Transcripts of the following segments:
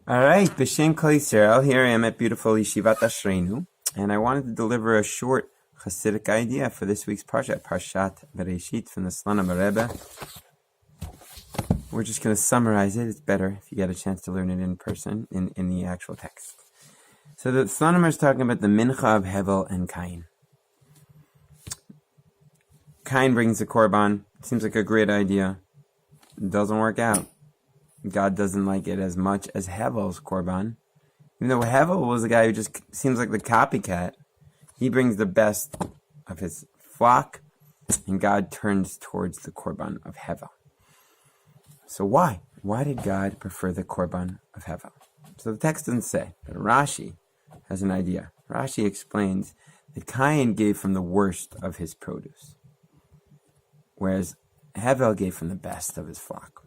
All right, B'Shem Kol Yisrael. Here I am at beautiful Yeshivat Ashreinu, and I wanted to deliver a short Chassidic idea for this week's Parshat, Parshat Bereishit from the Slonim Rebbe. We're just going to summarize it. It's better if you get a chance to learn it in person, in the actual text. So the Slonim is talking about the mincha of Hevel and Kayin. Kayin brings the korban. Seems like a great idea. It doesn't work out. God doesn't like it as much as Hevel's korban. Even though Hevel was a guy who just seems like the copycat, he brings the best of his flock, and God turns towards the korban of Hevel. So why? Why did God prefer the korban of Hevel? So the text doesn't say, but Rashi has an idea. Rashi explains that Kayin gave from the worst of his produce, whereas Hevel gave from the best of his flock.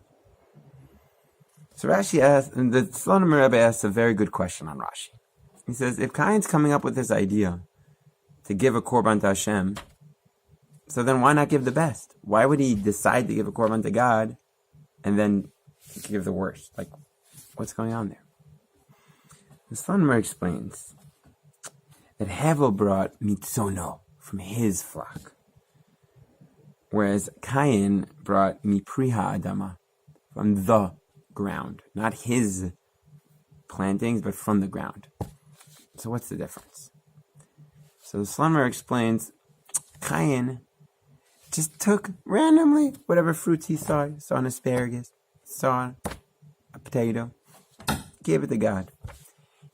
So Rashi asks, and the Slonim Rebbe asks a very good question on Rashi. He says, if Kayin's coming up with this idea to give a korban to Hashem, so then why not give the best? Why would he decide to give a korban to God and then give the worst? Like, what's going on there? The Slonim explains that Hevel brought mitzono from his flock, whereas Kayin brought mipriha adama from the ground, not his plantings, but from the ground. So what's the difference? So the Slonim explains, Kayin just took randomly whatever fruits he saw. He saw an asparagus, saw a potato, gave it to God.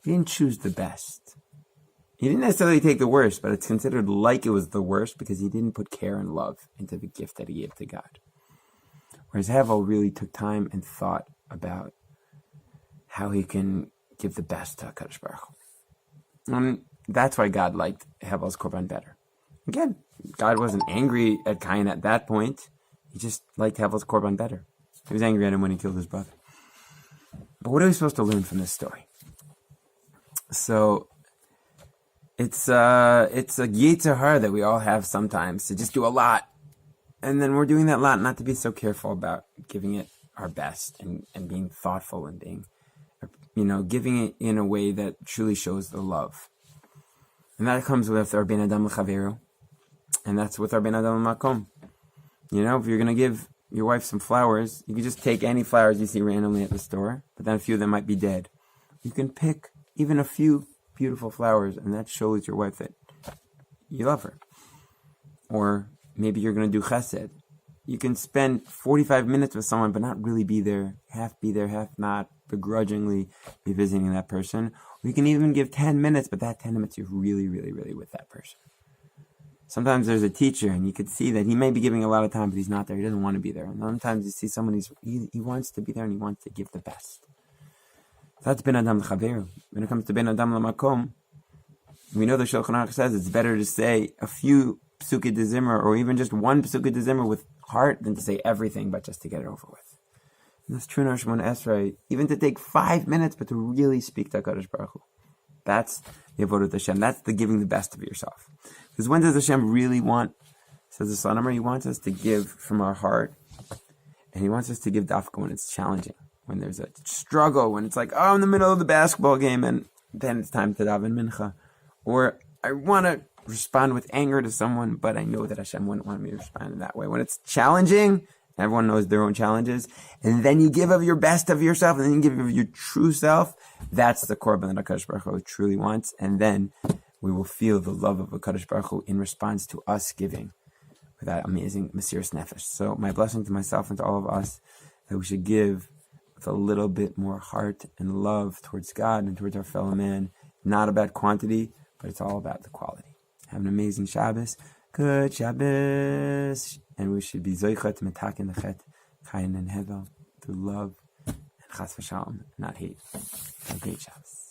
He didn't choose the best. He didn't necessarily take the worst, but it's considered like it was the worst because he didn't put care and love into the gift that he gave to God. Whereas Hevel really took time and thought about how he can give the best to HaKadosh Baruch Hu. And that's why God liked Hevel's korban better. Again, God wasn't angry at Kayin at that point. He just liked Hevel's korban better. He was angry at him when he killed his brother. But what are we supposed to learn from this story? So it's a yetzer hara that we all have sometimes to just do a lot. And then we're doing that lot not to be so careful about giving it our best and being thoughtful and being, giving it in a way that truly shows the love. And that comes with our ben adam l'chaveru, and that's with our ben adam l'makom. If you're going to give your wife some flowers, you can just take any flowers you see randomly at the store, but then a few of them might be dead. You can pick even a few beautiful flowers, and that shows your wife that you love her. Or maybe you're going to do chesed. You can spend 45 minutes with someone, but not really be there, half not, begrudgingly be visiting that person. Or you can even give 10 minutes, but that 10 minutes you're really, really, really with that person. Sometimes there's a teacher, and you could see that he may be giving a lot of time, but he's not there. He doesn't want to be there. And sometimes you see someone he wants to be there, and he wants to give the best. That's ben adam l'chaveru. When it comes to ben adam l'makom, we know the Shulchan Aruch says it's better to say a few Psukei de Zimra, or even just one Psukei de Zimra with heart, than to say everything, but just to get it over with. And that's true in our Shemona Esrei, even to take 5 minutes, but to really speak to HaKadosh Baruch Hu. That's the avodah Hashem. That's the giving the best of yourself. Because when does Hashem really want? Says the Slonim, He wants us to give from our heart, and He wants us to give dafka when it's challenging, when there's a struggle, when it's like, oh, I'm in the middle of the basketball game, and then it's time to daven mincha, or I want to respond with anger to someone, but I know that Hashem wouldn't want me to respond in that way. When it's challenging, everyone knows their own challenges, and then you give of your best of yourself, and then you give of your true self. That's the korban that HaKadosh Baruch Hu truly wants, and then we will feel the love of HaKadosh Baruch Hu in response to us giving with that amazing Mesiras Nefesh. So my blessing to myself and to all of us, that we should give with a little bit more heart and love towards God and towards our fellow man. Not about quantity, but it's all about the quality. Have an amazing Shabbos. Good Shabbos. And we should be zoichet metaken the chet, Kayin and Hevel, through love and chas v'shalom, not hate. Have a great Shabbos.